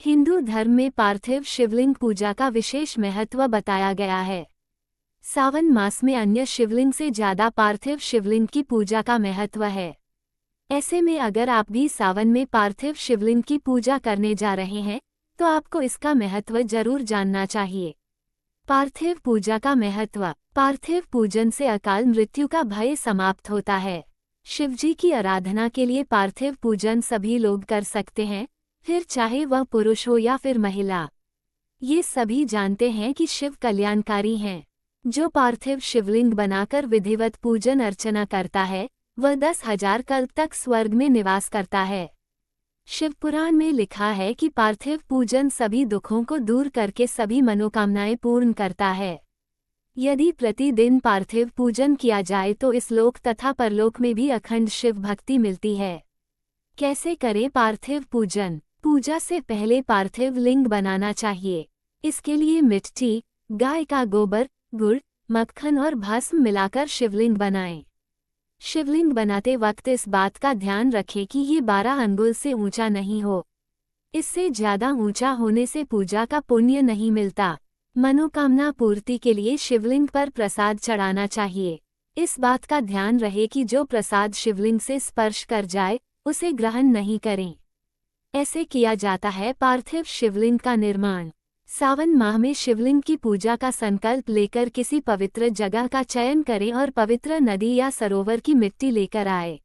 हिंदू धर्म में पार्थिव शिवलिंग पूजा का विशेष महत्व बताया गया है। सावन मास में अन्य शिवलिंग से ज्यादा पार्थिव शिवलिंग की पूजा का महत्व है। ऐसे में अगर आप भी सावन में पार्थिव शिवलिंग की पूजा करने जा रहे हैं तो आपको इसका महत्व जरूर जानना चाहिए। पार्थिव पूजा का महत्व। पार्थिव पूजन से अकाल मृत्यु का भय समाप्त होता है। शिवजी की आराधना के लिए पार्थिव पूजन सभी लोग कर सकते हैं, फिर चाहे वह पुरुष हो या फिर महिला। ये सभी जानते हैं कि शिव कल्याणकारी हैं। जो पार्थिव शिवलिंग बनाकर विधिवत पूजन अर्चना करता है वह 10,000 कल्प तक स्वर्ग में निवास करता है। शिवपुराण में लिखा है कि पार्थिव पूजन सभी दुखों को दूर करके सभी मनोकामनाएं पूर्ण करता है। यदि प्रतिदिन पार्थिव पूजन किया जाए तो इस लोक तथा परलोक में भी अखंड शिव भक्ति मिलती है। कैसे करें पार्थिव पूजन? पूजा से पहले पार्थिव लिंग बनाना चाहिए। इसके लिए मिट्टी, गाय का गोबर, गुड़, मक्खन और भस्म मिलाकर शिवलिंग बनाएं। शिवलिंग बनाते वक्त इस बात का ध्यान रखें कि ये 12 अंगुल से ऊंचा नहीं हो। इससे ज्यादा ऊंचा होने से पूजा का पुण्य नहीं मिलता। मनोकामना पूर्ति के लिए शिवलिंग पर प्रसाद चढ़ाना चाहिए। इस बात का ध्यान रहे कि जो प्रसाद शिवलिंग से स्पर्श कर जाए उसे ग्रहण नहीं करें। ऐसे किया जाता है पार्थिव शिवलिंग का निर्माण। सावन माह में शिवलिंग की पूजा का संकल्प लेकर किसी पवित्र जगह का चयन करें और पवित्र नदी या सरोवर की मिट्टी लेकर आए।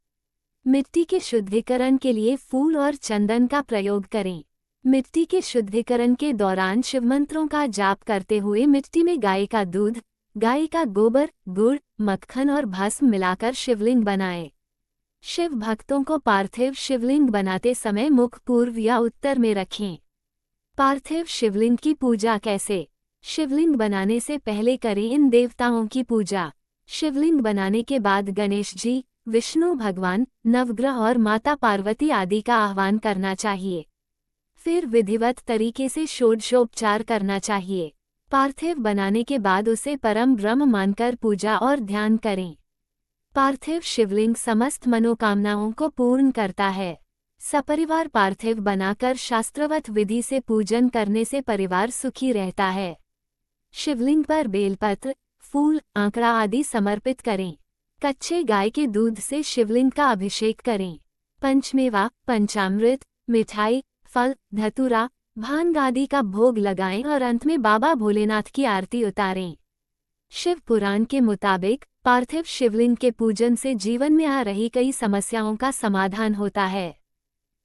मिट्टी के शुद्धिकरण के लिए फूल और चंदन का प्रयोग करें। मिट्टी के शुद्धिकरण के दौरान शिवमंत्रों का जाप करते हुए मिट्टी में गाय का दूध, गाय का गोबर, गुड़, मक्खन और भस्म मिलाकर शिवलिंग बनाएं। शिव भक्तों को पार्थिव शिवलिंग बनाते समय मुख पूर्व या उत्तर में रखें। पार्थिव शिवलिंग की पूजा कैसे? शिवलिंग बनाने से पहले करें इन देवताओं की पूजा। शिवलिंग बनाने के बाद गणेश जी, विष्णु भगवान, नवग्रह और माता पार्वती आदि का आह्वान करना चाहिए। फिर विधिवत तरीके से षोडशोपचार करना चाहिए। पार्थिव बनाने के बाद उसे परम ब्रह्म मानकर पूजा और ध्यान करें। पार्थिव शिवलिंग समस्त मनोकामनाओं को पूर्ण करता है। सपरिवार पार्थिव बनाकर शास्त्रवत विधि से पूजन करने से परिवार सुखी रहता है। शिवलिंग पर बेलपत्र, फूल, आंकड़ा आदि समर्पित करें। कच्चे गाय के दूध से शिवलिंग का अभिषेक करें। पंचमेवा, पंचामृत, मिठाई, फल, धतूरा, भांग आदि का भोग लगाएं और अंत में बाबा भोलेनाथ की आरती उतारें। शिव पुराण के मुताबिक पार्थिव शिवलिंग के पूजन से जीवन में आ रही कई समस्याओं का समाधान होता है।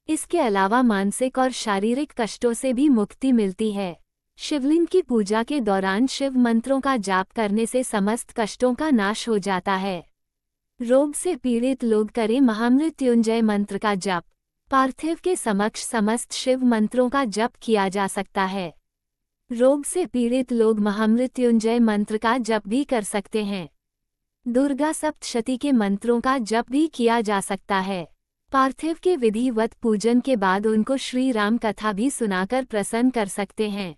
इसके अलावा मानसिक और शारीरिक कष्टों से भी मुक्ति मिलती है। शिवलिंग की पूजा के दौरान शिव मंत्रों का जाप करने से समस्त कष्टों का नाश हो जाता है। रोग से पीड़ित लोग करें महामृत्युंजय मंत्र का जप। पार्थिव के समक्ष समस्त शिव मंत्रों का जप किया जा सकता है। रोग से पीड़ित लोग महामृत्युंजय मंत्र का जप भी कर सकते हैं। दुर्गा सप्तशती के मंत्रों का जप भी किया जा सकता है। पार्थिव के विधिवत पूजन के बाद उनको श्री राम कथा भी सुनाकर प्रसन्न कर सकते हैं।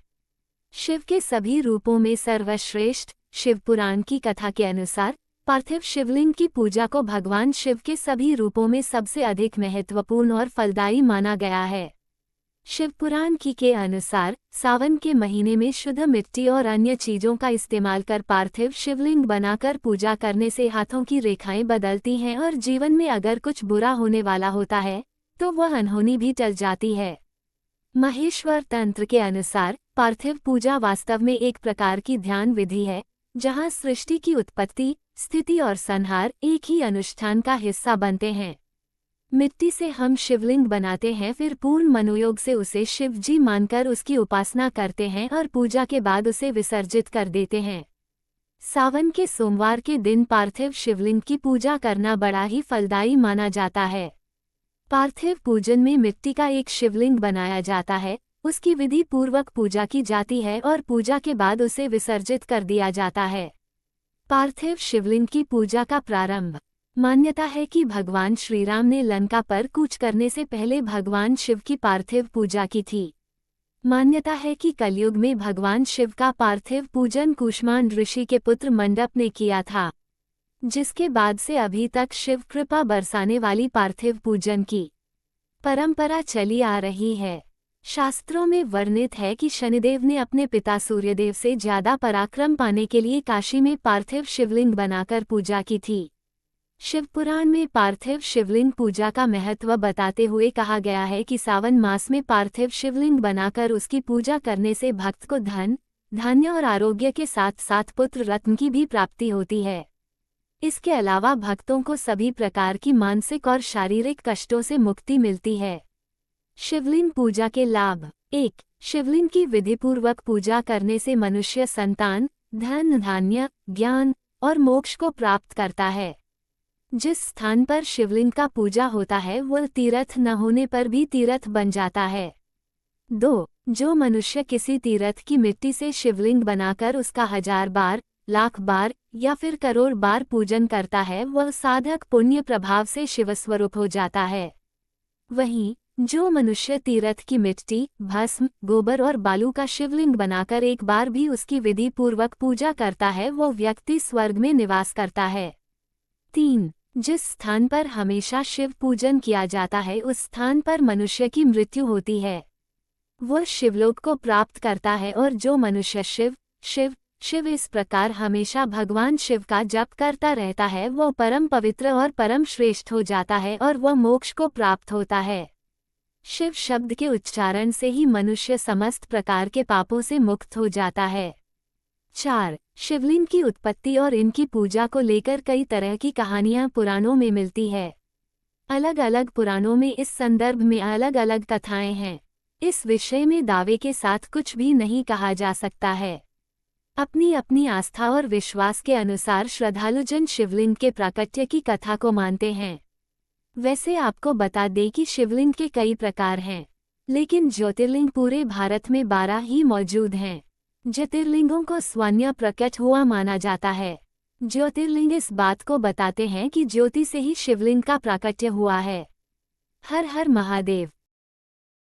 शिव के सभी रूपों में सर्वश्रेष्ठ शिवपुराण की कथा के अनुसार पार्थिव शिवलिंग की पूजा को भगवान शिव के सभी रूपों में सबसे अधिक महत्वपूर्ण और फलदायी माना गया है। शिवपुराण के अनुसार सावन के महीने में शुद्ध मिट्टी और अन्य चीजों का इस्तेमाल कर पार्थिव शिवलिंग बनाकर पूजा करने से हाथों की रेखाएं बदलती हैं और जीवन में अगर कुछ बुरा होने वाला होता है तो वह अनहोनी भी टल जाती है। महेश्वर तंत्र के अनुसार पार्थिव पूजा वास्तव में एक प्रकार की ध्यान विधि है, जहां सृष्टि की उत्पत्ति, स्थिति और संहार एक ही अनुष्ठान का हिस्सा बनते हैं। मिट्टी से हम शिवलिंग बनाते हैं, फिर पूर्ण मनोयोग से उसे शिव जी मानकर उसकी उपासना करते हैं और पूजा के बाद उसे विसर्जित कर देते हैं। सावन के सोमवार के दिन पार्थिव शिवलिंग की पूजा करना बड़ा ही फलदायी माना जाता है। पार्थिव पूजन में मिट्टी का एक शिवलिंग बनाया जाता है, उसकी विधि पूर्वक पूजा की जाती है और पूजा के बाद उसे विसर्जित कर दिया जाता है। पार्थिव शिवलिंग की पूजा का प्रारंभ। मान्यता है कि भगवान श्री राम ने लंका पर कूच करने से पहले भगवान शिव की पार्थिव पूजा की थी। मान्यता है कि कलयुग में भगवान शिव का पार्थिव पूजन कुष्मांड ऋषि के पुत्र मंडप ने किया था, जिसके बाद से अभी तक शिव कृपा बरसाने वाली पार्थिव पूजन की परंपरा चली आ रही है। शास्त्रों में वर्णित है कि शनिदेव ने अपने पिता सूर्यदेव से ज्यादा पराक्रम पाने के लिए काशी में पार्थिव शिवलिंग बनाकर पूजा की थी। शिवपुराण में पार्थिव शिवलिंग पूजा का महत्व बताते हुए कहा गया है कि सावन मास में पार्थिव शिवलिंग बनाकर उसकी पूजा करने से भक्त को धन, धान्य और आरोग्य के साथ साथ पुत्र रत्न की भी प्राप्ति होती है। इसके अलावा भक्तों को सभी प्रकार की मानसिक और शारीरिक कष्टों से मुक्ति मिलती है। शिवलिंग पूजा के लाभ। 1. शिवलिंग की विधिपूर्वक पूजा करने से मनुष्य संतान, धन, धान्य, ज्ञान और मोक्ष को प्राप्त करता है। जिस स्थान पर शिवलिंग का पूजा होता है वह तीर्थ न होने पर भी तीर्थ बन जाता है। 2. जो मनुष्य किसी तीर्थ की मिट्टी से शिवलिंग बनाकर उसका 1000 बार, लाख बार या फिर करोड़ बार पूजन करता है वह साधक पुण्य प्रभाव से शिवस्वरूप हो जाता है। वहीं जो मनुष्य तीर्थ की मिट्टी, भस्म, गोबर और बालू का शिवलिंग बनाकर एक बार भी उसकी विधि पूर्वक पूजा करता है वह व्यक्ति स्वर्ग में निवास करता है। 3. जिस स्थान पर हमेशा शिव पूजन किया जाता है उस स्थान पर मनुष्य की मृत्यु होती है। वह शिवलोक को प्राप्त करता है और जो मनुष्य शिव शिव शिव इस प्रकार हमेशा भगवान शिव का जप करता रहता है वह परम पवित्र और परम श्रेष्ठ हो जाता है और वह मोक्ष को प्राप्त होता है। शिव शब्द के उच्चारण से ही मनुष्य समस्त प्रकार के पापों से मुक्त हो जाता है। 4. शिवलिंग की उत्पत्ति और इनकी पूजा को लेकर कई तरह की कहानियां पुराणों में मिलती है। अलग अलग पुराणों में इस संदर्भ में अलग अलग कथाएं हैं। इस विषय में दावे के साथ कुछ भी नहीं कहा जा सकता है। अपनी अपनी आस्था और विश्वास के अनुसार श्रद्धालुजन शिवलिंग के प्राकट्य की कथा को मानते हैं। वैसे आपको बता दें कि शिवलिंग के कई प्रकार हैं, लेकिन ज्योतिर्लिंग पूरे भारत में 12 ही मौजूद हैं। ज्योतिर्लिंगों को स्वयं प्रकट हुआ माना जाता है। ज्योतिर्लिंग इस बात को बताते हैं कि ज्योति से ही शिवलिंग का प्राकट्य हुआ है। हर हर महादेव।